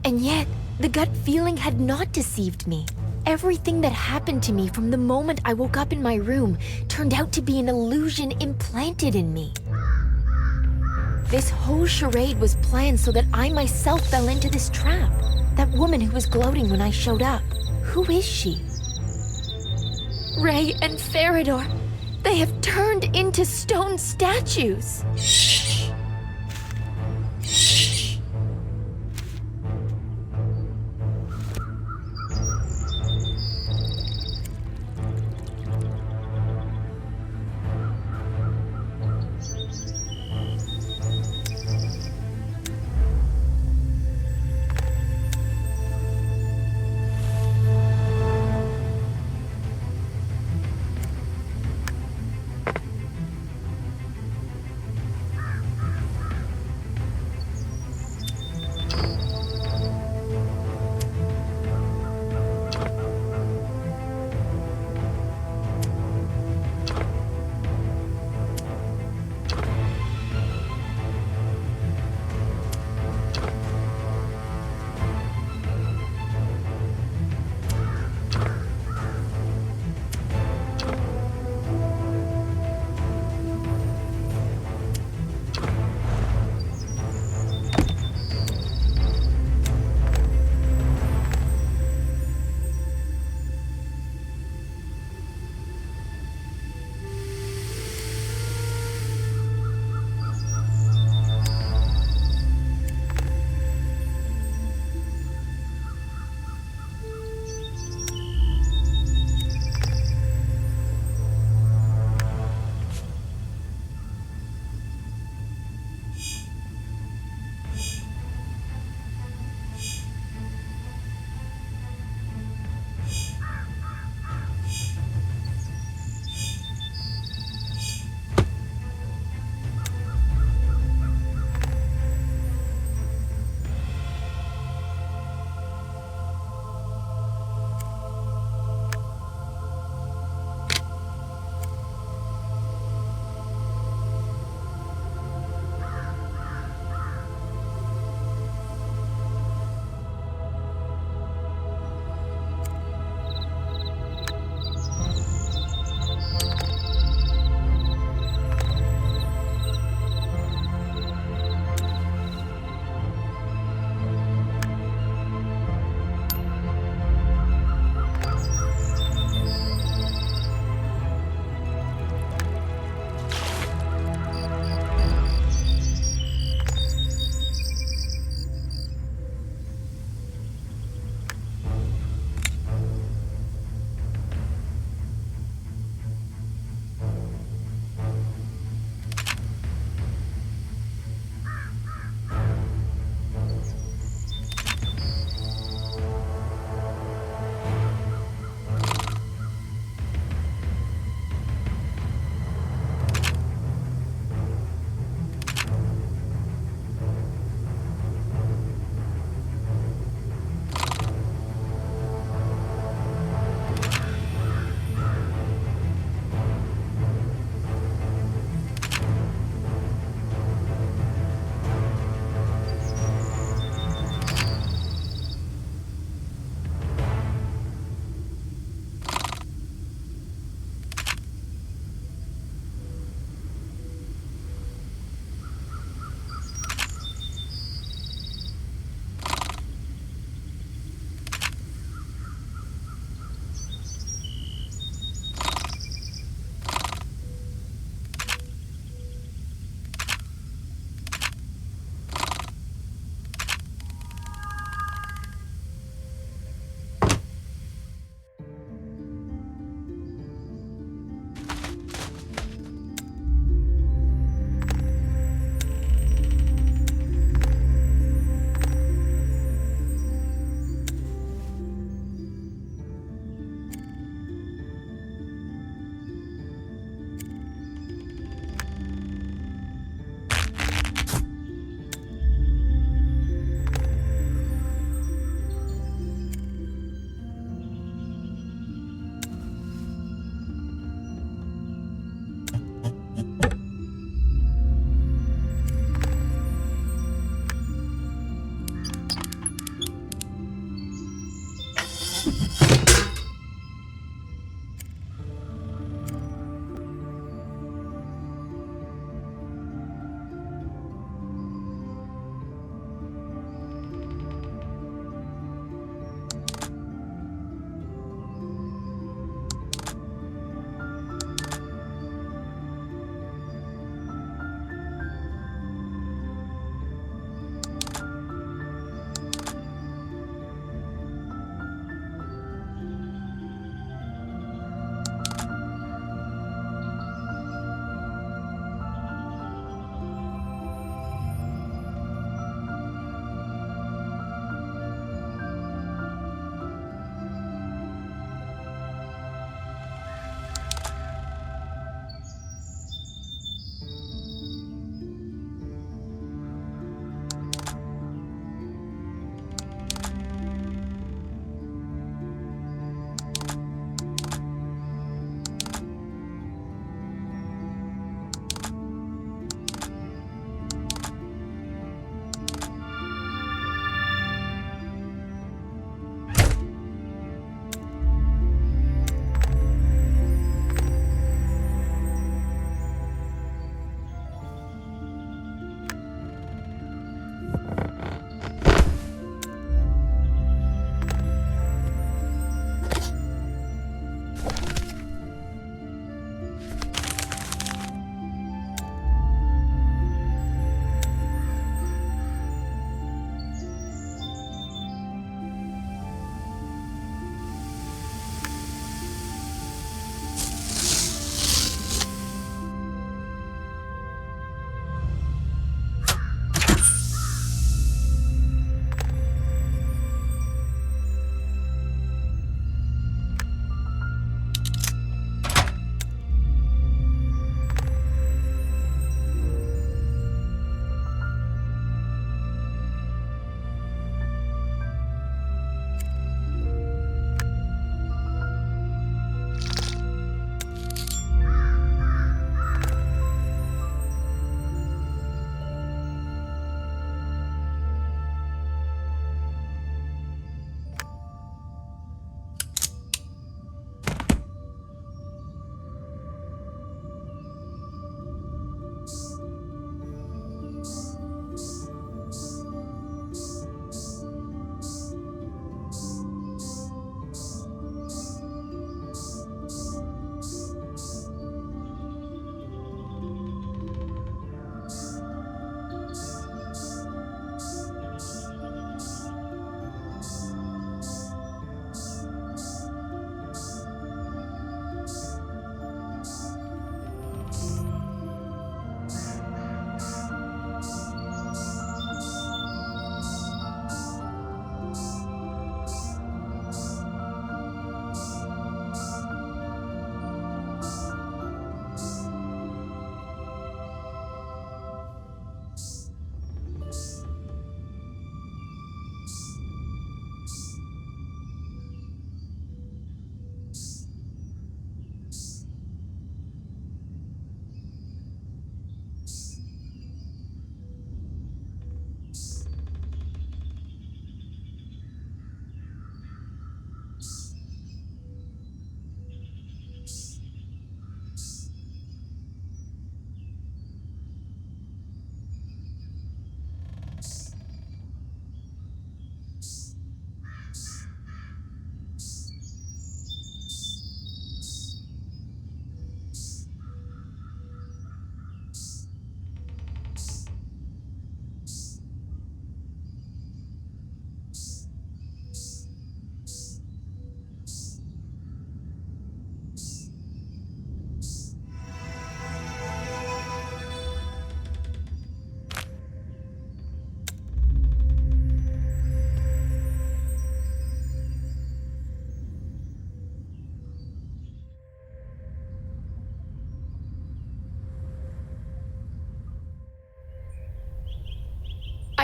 And yet, the gut feeling had not deceived me. Everything that happened to me from the moment I woke up in my room turned out to be an illusion implanted in me. This whole charade was planned so that I myself fell into this trap. That woman who was gloating when I showed up, who is she? Ray and Farador, they have turned into stone statues.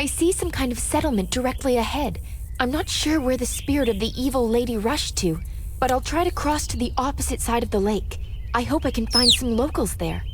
I see some kind of settlement directly ahead. I'm not sure where the spirit of the evil lady rushed to, but I'll try to cross to the opposite side of the lake. I hope I can find some locals there.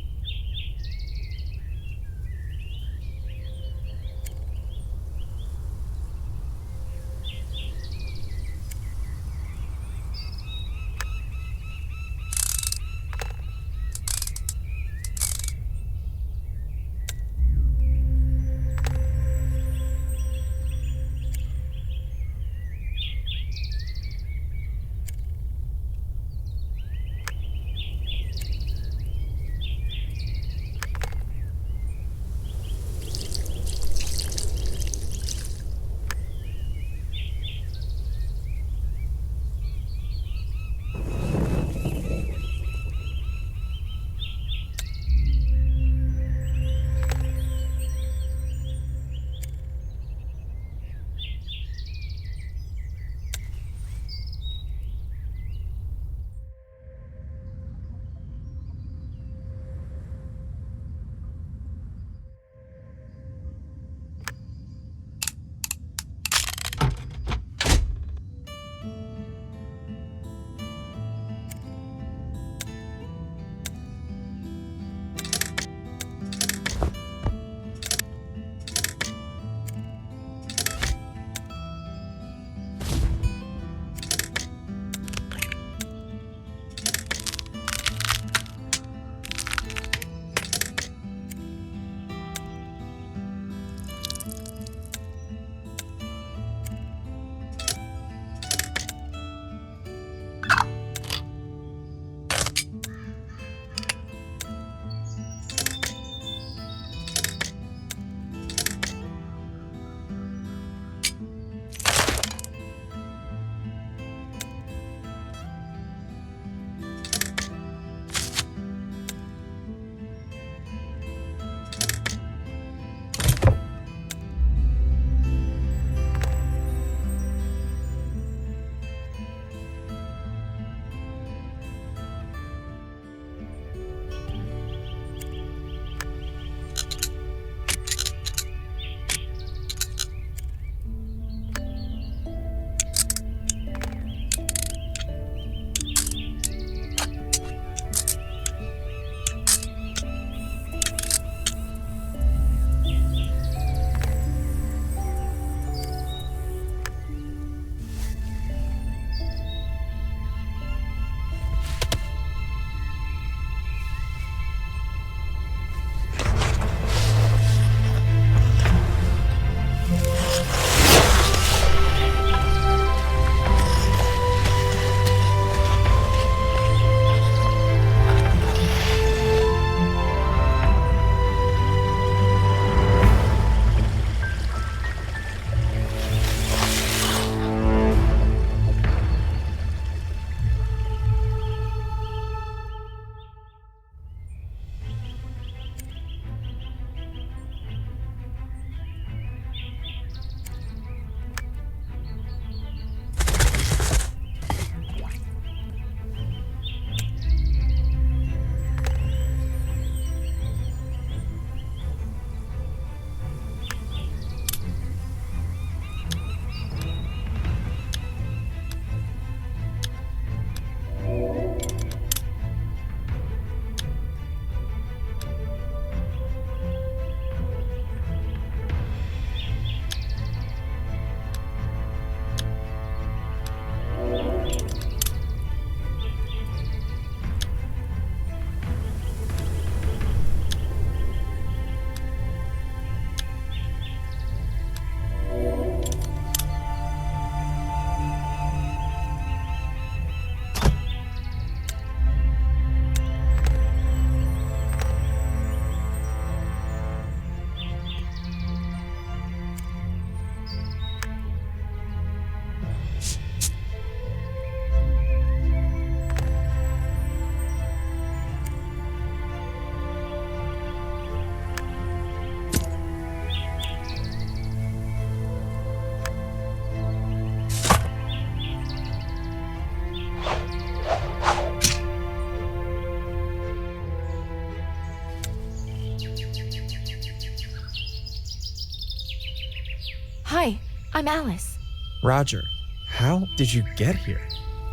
I'm Alice. Roger, how did you get here?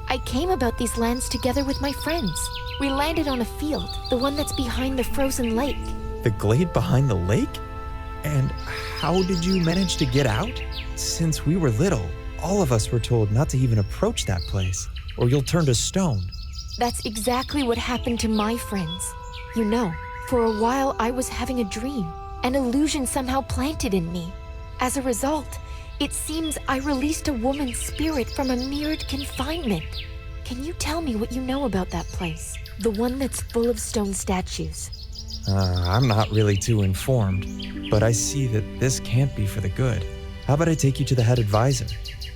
I came about these lands together with my friends. We landed on a field, the one that's behind the frozen lake. The glade behind the lake? And how did you manage to get out? Since we were little, all of us were told not to even approach that place, or you'll turn to stone. That's exactly what happened to my friends. You know, for a while I was having a dream, an illusion somehow planted in me. As a result, it seems I released a woman's spirit from a mirrored confinement. Can you tell me what you know about that place? The one that's full of stone statues. I'm not really too informed, but I see that this can't be for the good. How about I take you to the head advisor?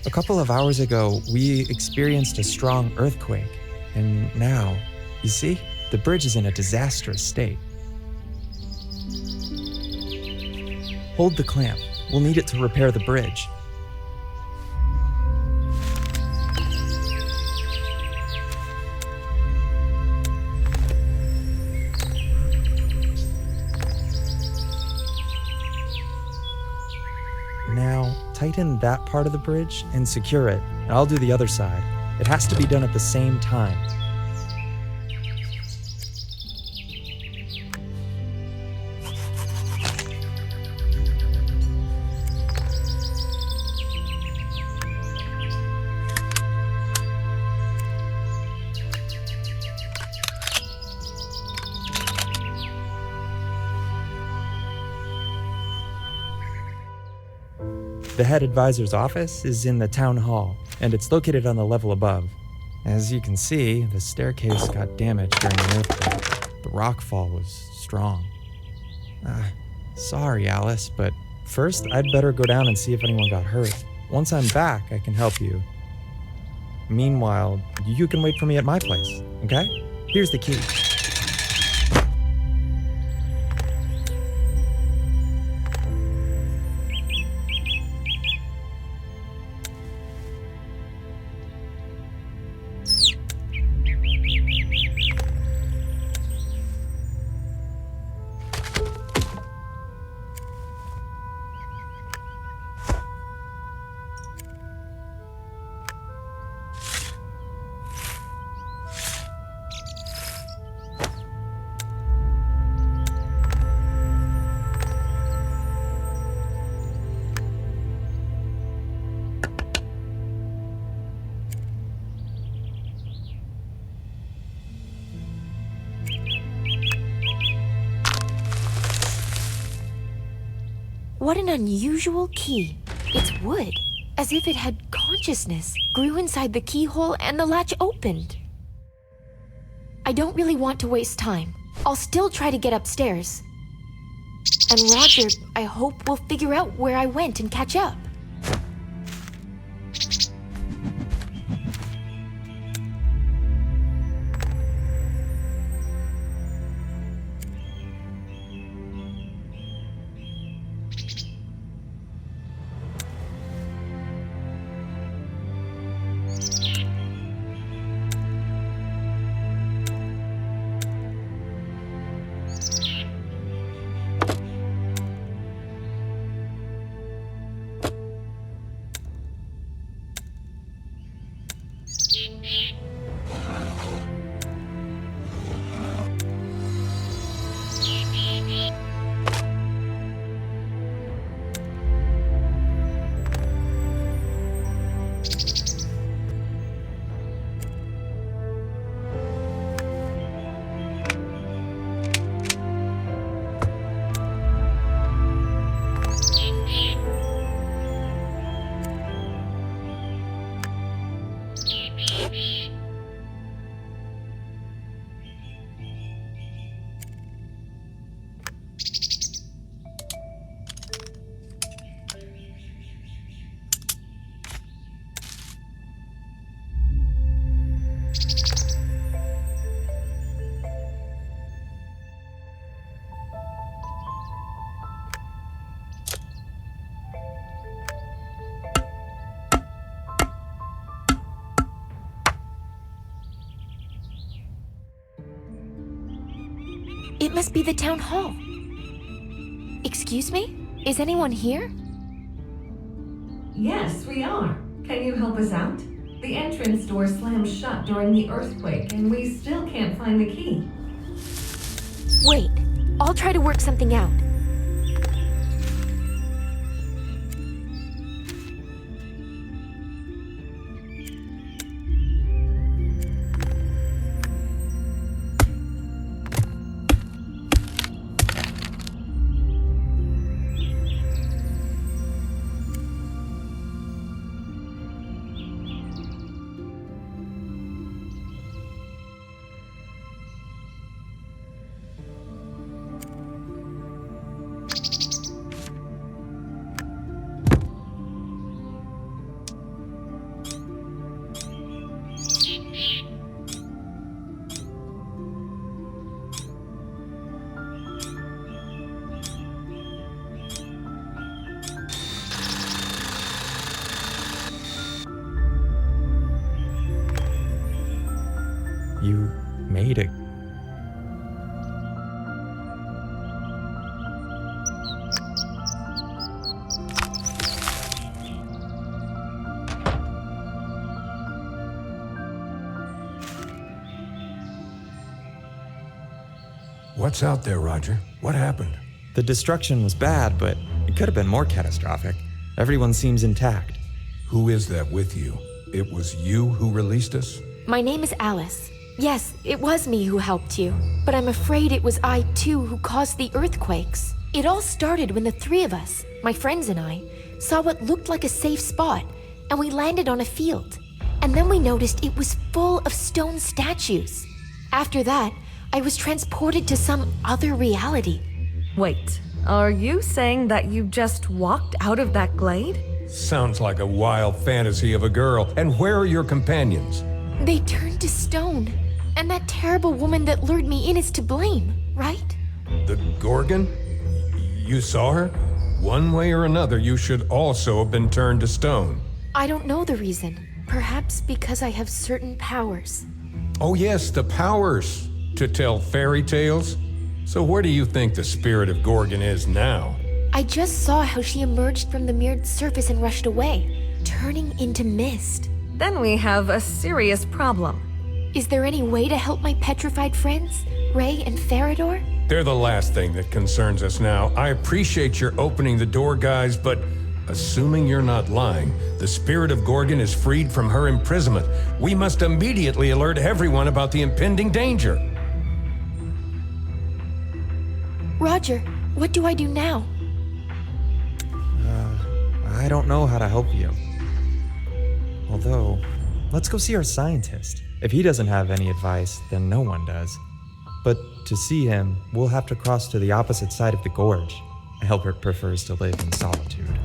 A couple of hours ago, we experienced a strong earthquake, and now, you see, the bridge is in a disastrous state. Hold the clamp. We'll need it to repair the bridge. Now, tighten that part of the bridge and secure it, and I'll do the other side. It has to be done at the same time. The head advisor's office is in the town hall, and it's located on the level above. As you can see, the staircase got damaged during the earthquake. The rockfall was strong. Sorry, Alice, but first I'd better go down and see if anyone got hurt. Once I'm back, I can help you. Meanwhile, you can wait for me at my place, okay? Here's the key. What an unusual key. It's wood, as if it had consciousness, grew inside the keyhole and the latch opened. I don't really want to waste time. I'll still try to get upstairs. And Roger, I hope, will figure out where I went and catch up. It must be the town hall. Excuse me? Is anyone here? Yes, we are. Can you help us out? The entrance door slammed shut during the earthquake, and we still can't find the key. Wait, I'll try to work something out. You made it. What's out there, Roger? What happened? The destruction was bad, but it could have been more catastrophic. Everyone seems intact. Who is that with you? It was you who released us? My name is Alice. Yes, it was me who helped you, but I'm afraid it was I too who caused the earthquakes. It all started when the three of us, my friends and I, saw what looked like a safe spot, and we landed on a field. And then we noticed it was full of stone statues. After that, I was transported to some other reality. Wait, are you saying that you just walked out of that glade? Sounds like a wild fantasy of a girl. And where are your companions? They turned to stone, and that terrible woman that lured me in is to blame, right? The Gorgon? You saw her? One way or another, you should also have been turned to stone. I don't know the reason. Perhaps because I have certain powers. Oh yes, the powers to tell fairy tales. So where do you think the spirit of Gorgon is now? I just saw how she emerged from the mirrored surface and rushed away, turning into mist. Then we have a serious problem. Is there any way to help my petrified friends, Ray and Farador? They're the last thing that concerns us now. I appreciate your opening the door, guys, but assuming you're not lying, the spirit of Gorgon is freed from her imprisonment. We must immediately alert everyone about the impending danger. Roger, what do I do now? I don't know how to help you. Although, let's go see our scientist. If he doesn't have any advice, then no one does. But to see him, we'll have to cross to the opposite side of the gorge. Albert prefers to live in solitude.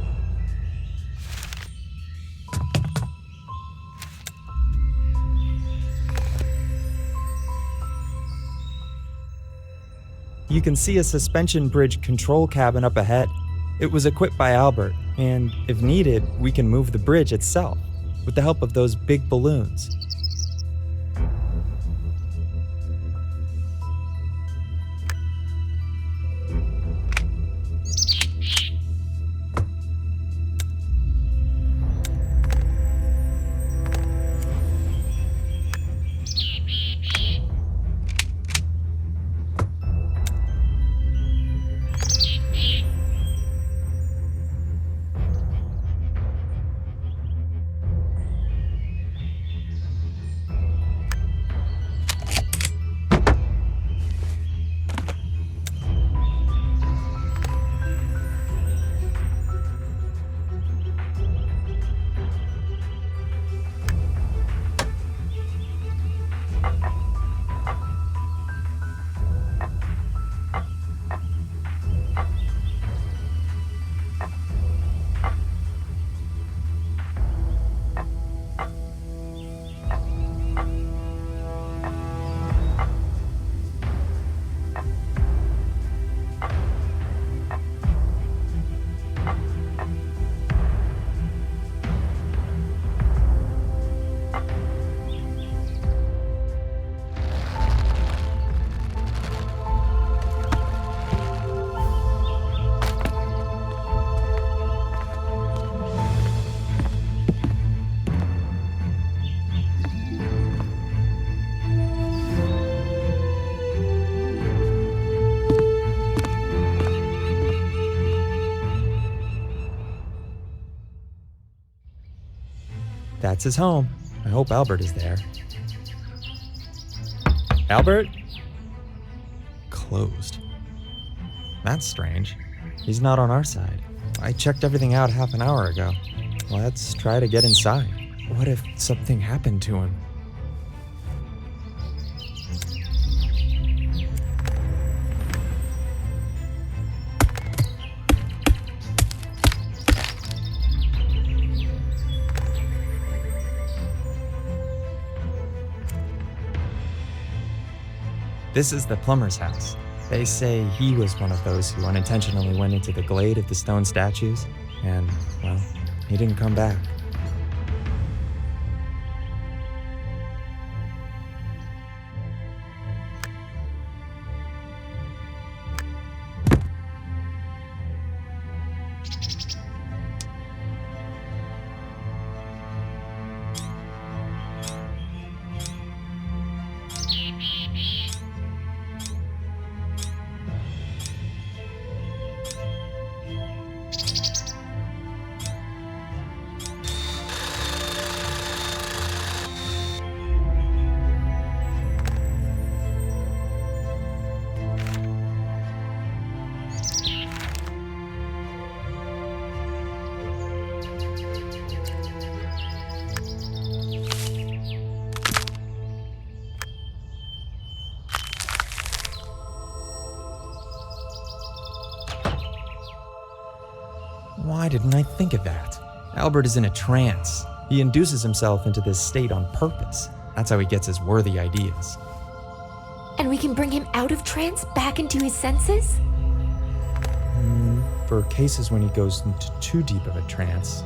You can see a suspension bridge control cabin up ahead. It was equipped by Albert, and if needed, we can move the bridge itself with the help of those big balloons. That's his home. I hope Albert is there. Albert? Closed. That's strange. He's not on our side. I checked everything out half an hour ago. Let's try to get inside. What if something happened to him? This is the plumber's house. They say he was one of those who unintentionally went into the glade of the stone statues, and, well, he didn't come back. Why didn't I think of that? Albert is in a trance. He induces himself into this state on purpose. That's how he gets his worthy ideas. And we can bring him out of trance back into his senses? For cases when he goes into too deep of a trance.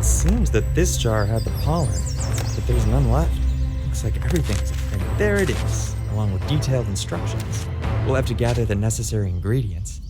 Seems that this jar had the pollen, but there's none left. Looks like everything's and there it is, along with detailed instructions. We'll have to gather the necessary ingredients.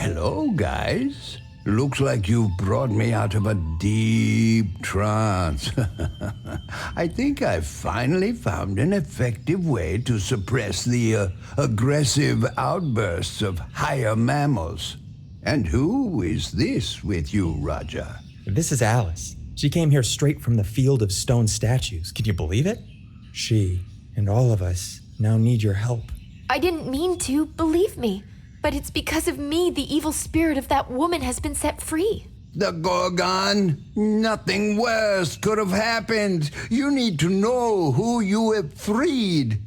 Hello, guys. Looks like you've brought me out of a deep trance. I think I've finally found an effective way to suppress the aggressive outbursts of higher mammals. And who is this with you, Raja? This is Alice. She came here straight from the field of stone statues. Can you believe it? She and all of us now need your help. I didn't mean to, believe me. But it's because of me the evil spirit of that woman has been set free. The Gorgon? Nothing worse could have happened. You need to know who you have freed.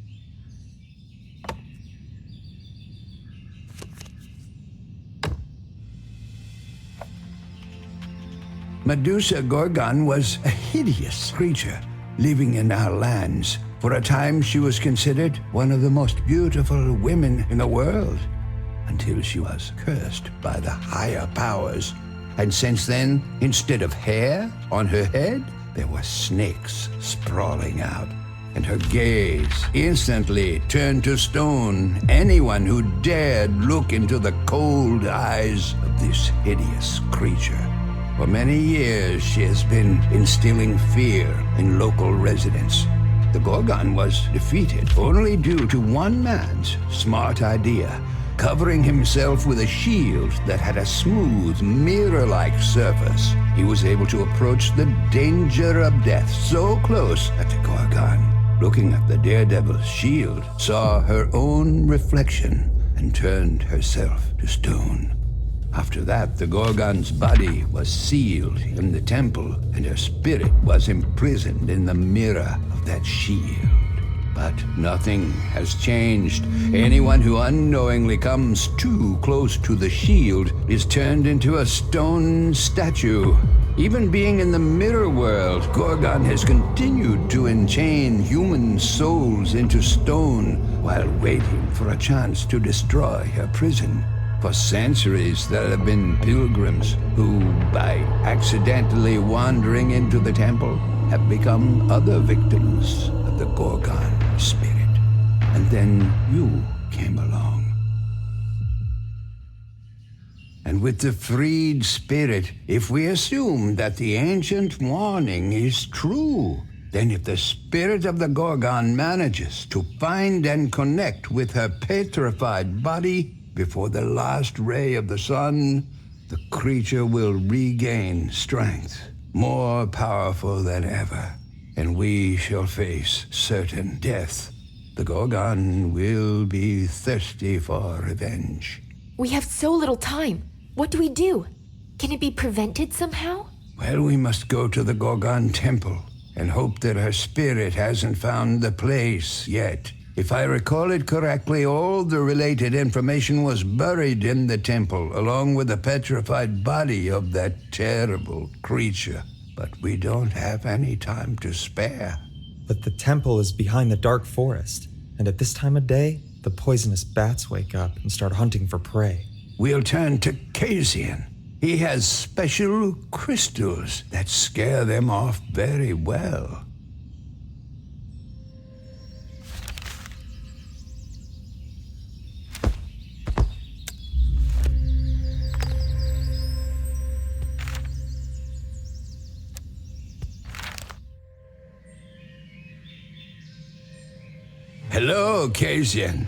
Medusa Gorgon was a hideous creature living in our lands. For a time she was considered one of the most beautiful women in the world, until she was cursed by the higher powers. And since then, instead of hair on her head, there were snakes sprawling out, and her gaze instantly turned to stone anyone who dared look into the cold eyes of this hideous creature. For many years, she has been instilling fear in local residents. The Gorgon was defeated only due to one man's smart idea, covering himself with a shield that had a smooth, mirror-like surface. He was able to approach the danger of death so close that the Gorgon, looking at the daredevil's shield, saw her own reflection and turned herself to stone. After that, the Gorgon's body was sealed in the temple, and her spirit was imprisoned in the mirror of that shield. But nothing has changed. Anyone who unknowingly comes too close to the shield is turned into a stone statue. Even being in the mirror world, Gorgon has continued to enchain human souls into stone while waiting for a chance to destroy her prison. For centuries, there have been pilgrims who, by accidentally wandering into the temple, have become other victims of the Gorgon spirit. And then you came along. And with the freed spirit, if we assume that the ancient warning is true, then if the spirit of the Gorgon manages to find and connect with her petrified body before the last ray of the sun, the creature will regain strength, more powerful than ever, and we shall face certain death. The Gorgon will be thirsty for revenge. We have so little time. What do we do? Can it be prevented somehow? Well, we must go to the Gorgon temple and hope that her spirit hasn't found the place yet. If I recall it correctly, all the related information was buried in the temple, along with the petrified body of that terrible creature. But we don't have any time to spare. But the temple is behind the dark forest, and at this time of day, the poisonous bats wake up and start hunting for prey. We'll turn to Casian. He has special crystals that scare them off very well. Hello, Casian.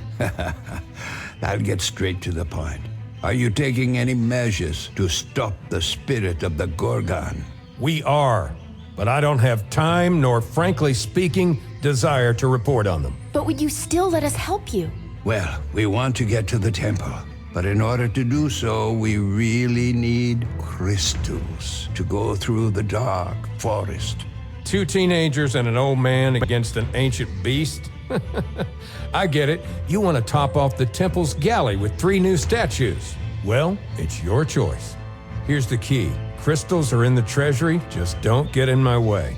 I'll get straight to the point. Are you taking any measures to stop the spirit of the Gorgon? We are, but I don't have time nor, frankly speaking, desire to report on them. But would you still let us help you? Well, we want to get to the temple, but in order to do so, we really need crystals to go through the dark forest. 2 teenagers and an old man against an ancient beast? I get it. You want to top off the temple's galley with 3 new statues. Well, it's your choice. Here's the key. Crystals are in the treasury. Just don't get in my way.